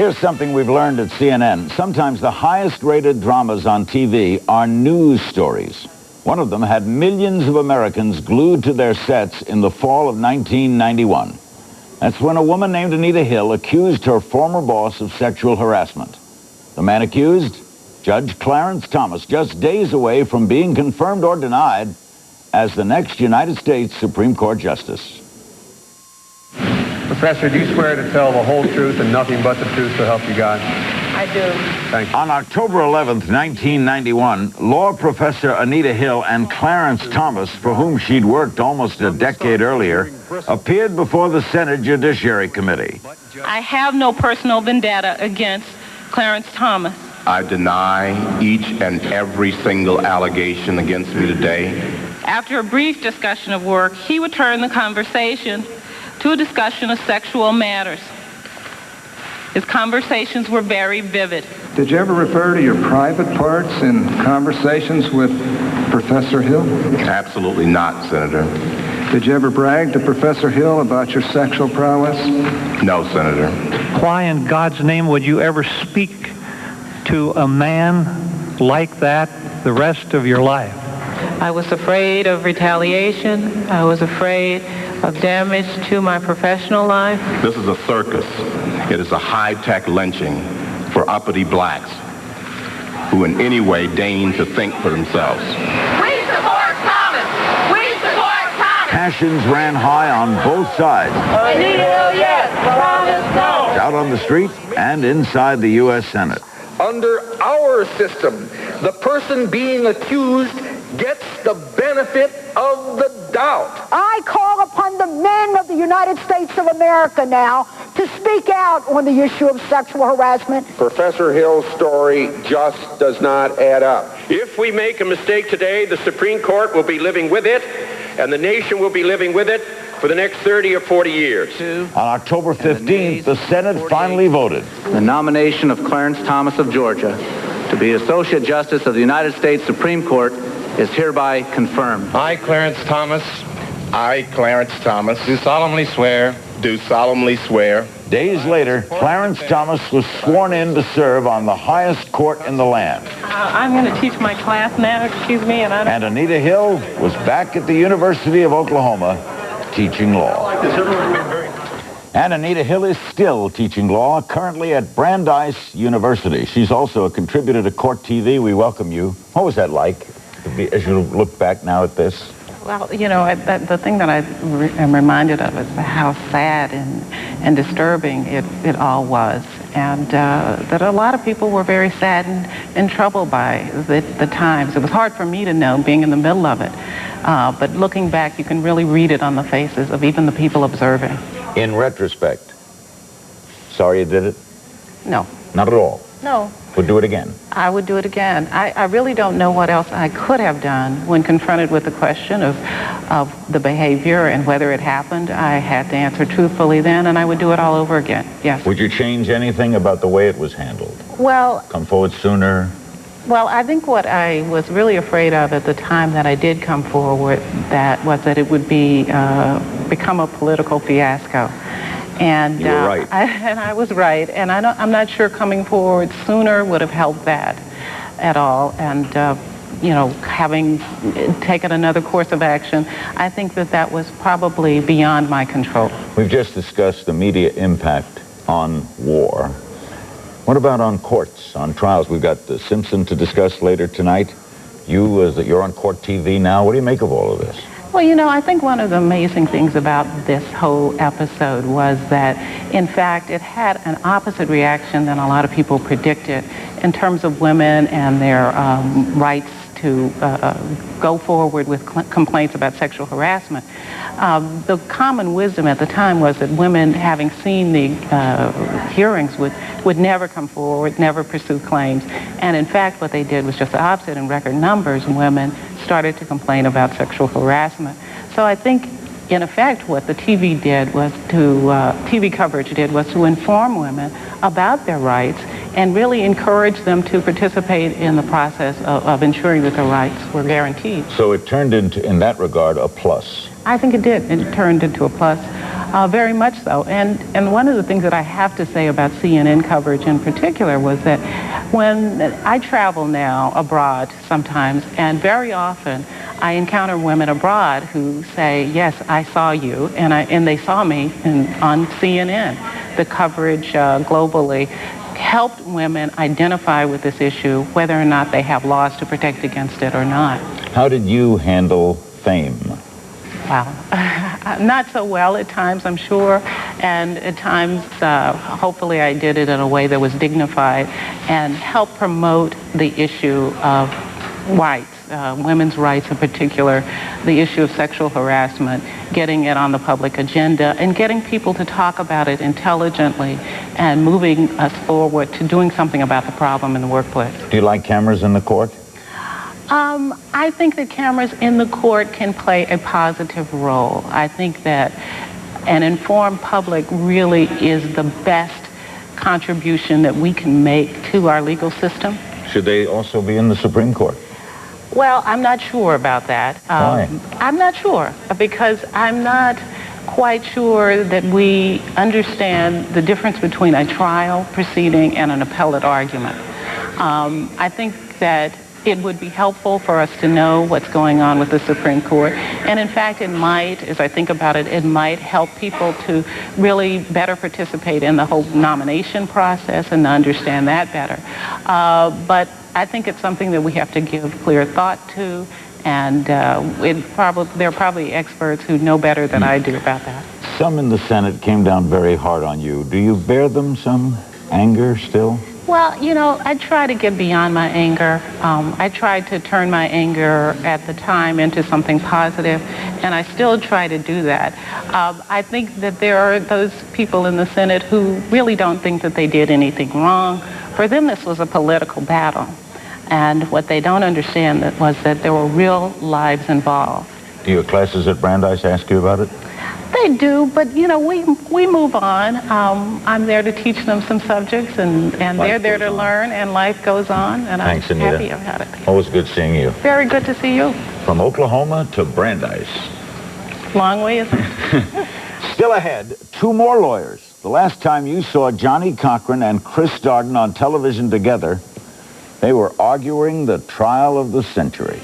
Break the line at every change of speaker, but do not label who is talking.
Here's something we've learned at CNN. Sometimes the highest-rated dramas on TV are news stories. One of them had millions of Americans glued to their sets in the fall of 1991. That's when a woman named Anita Hill accused her former boss of sexual harassment. The man accused? Judge Clarence Thomas, just days away from being confirmed or denied as the next United States Supreme Court Justice.
Professor, do you swear to tell the whole truth and nothing but the truth, so help you God?
I do.
Thank you. On October 11th, 1991, law professor Anita Hill and Clarence Thomas, for whom she'd worked almost a decade earlier, appeared before the Senate Judiciary Committee.
I have no personal vendetta against Clarence Thomas.
I deny each and every single allegation against me today.
After a brief discussion of work, he would turn the conversation to a discussion of sexual matters. His conversations were very vivid.
Did you ever refer to your private parts in conversations with Professor Hill?
Absolutely not, Senator.
Did you ever brag to Professor Hill about your sexual prowess?
No, Senator.
Why in God's name would you ever speak to a man like that the rest of your life?
I was afraid of retaliation. I was afraid of damage to my professional life.
This is a circus. It is a high-tech lynching for uppity blacks who in any way deign to think for themselves.
We support Thomas! We support Thomas!
Passions ran high on both sides.
Anita Hill, yes. Thomas, no.
Out on the street and inside the U.S. Senate.
Under our system, the person being accused gets the benefit of the doubt.
I call upon the men of the United States of America now to speak out on the issue of sexual harassment.
Professor Hill's story just does not add up.
If we make a mistake today, the Supreme Court will be living with it, and the nation will be living with it for the next 30 or 40 years.
On October 15th, the Senate finally voted.
The nomination of Clarence Thomas of Georgia to be Associate Justice of the United States Supreme Court is hereby confirmed.
I, Clarence Thomas, do solemnly swear.
Days later, Clarence Thomas was sworn in to serve on the highest court in the land.
I'm going to teach my class now, excuse me,
And Anita Hill was back at the University of Oklahoma teaching law. And Anita Hill is still teaching law, currently at Brandeis University. She's also a contributor to Court TV. We welcome you. What was that like, as you look back now at this?
Well, you know, the thing that I am reminded of is how sad and disturbing it all was. And that a lot of people were very saddened and troubled by the times. It was hard for me to know, being in the middle of it. But looking back, you can really read it on the faces of even the people observing.
In retrospect, sorry you did it?
No.
Not at all?
No.
Would do it again?
I would do it again. I really don't know what else I could have done when confronted with the question of the behavior and whether it happened. I had to answer truthfully then, and I would do it all over again, yes.
Would you change anything about the way it was handled?
Well...
Come forward sooner?
Well, I think what I was really afraid of at the time that I did come forward was that it would become a political fiasco. And
you were right.
I was right, and I'm not sure coming forward sooner would have helped that at all. And you know, having taken another course of action, I think that was probably beyond my control.
We've just discussed the media impact on war. What about on courts, on trials? We've got Simpson to discuss later tonight. You're on Court TV now. What do you make of all of this?
Well, you know, I think one of the amazing things about this whole episode was that, in fact, it had an opposite reaction than a lot of people predicted in terms of women and their rights to go forward with complaints about sexual harassment. The common wisdom at the time was that women, having seen the hearings, would never come forward, never pursue claims. And in fact, what they did was just the opposite. In record numbers, women started to complain about sexual harassment. So I think, in effect, what the TV coverage did was to inform women about their rights and really encourage them to participate in the process of ensuring that their rights were guaranteed.
So it turned into, in that regard, a plus.
I think it did. It turned into a plus. Very much so. And one of the things that I have to say about CNN coverage in particular was that when I travel now abroad sometimes, and very often I encounter women abroad who say, yes, I saw you, and they saw me on CNN. The coverage globally helped women identify with this issue, whether or not they have laws to protect against it or not.
How did you handle fame?
Wow. Not so well at times, I'm sure, and at times, hopefully I did it in a way that was dignified and helped promote the issue of rights, women's rights in particular, the issue of sexual harassment, getting it on the public agenda, and getting people to talk about it intelligently and moving us forward to doing something about the problem in the workplace.
Do you like cameras in the court?
I think that cameras in the court can play a positive role. I think that an informed public really is the best contribution that we can make to our legal system.
Should they also be in the Supreme Court?
Well, I'm not sure about that.
Why?
I'm not sure, because I'm not quite sure that we understand the difference between a trial proceeding and an appellate argument. I think that it would be helpful for us to know what's going on with the Supreme Court. And in fact, it might, as I think about it, it might help people to really better participate in the whole nomination process and understand that better. But I think it's something that we have to give clear thought to, and there are probably experts who know better than I do about that.
Some in the Senate came down very hard on you. Do you bear them some anger still?
Well, you know, I try to get beyond my anger. I tried to turn my anger at the time into something positive, and I still try to do that. I think that there are those people in the Senate who really don't think that they did anything wrong. For them, this was a political battle. And what they don't understand was that there were real lives involved.
Do your classes at Brandeis ask you about it?
They do, but you know, we move on. I'm there to teach them some subjects, and they're there to learn, and life goes on, and
Thanks,
I'm
Anita.
happy about it.
Always good seeing you.
Very good to see you.
From Oklahoma to Brandeis.
Long way, isn't it?
Still ahead, 2 more lawyers. The last time you saw Johnny Cochran and Chris Darden on television together, they were arguing the trial of the century.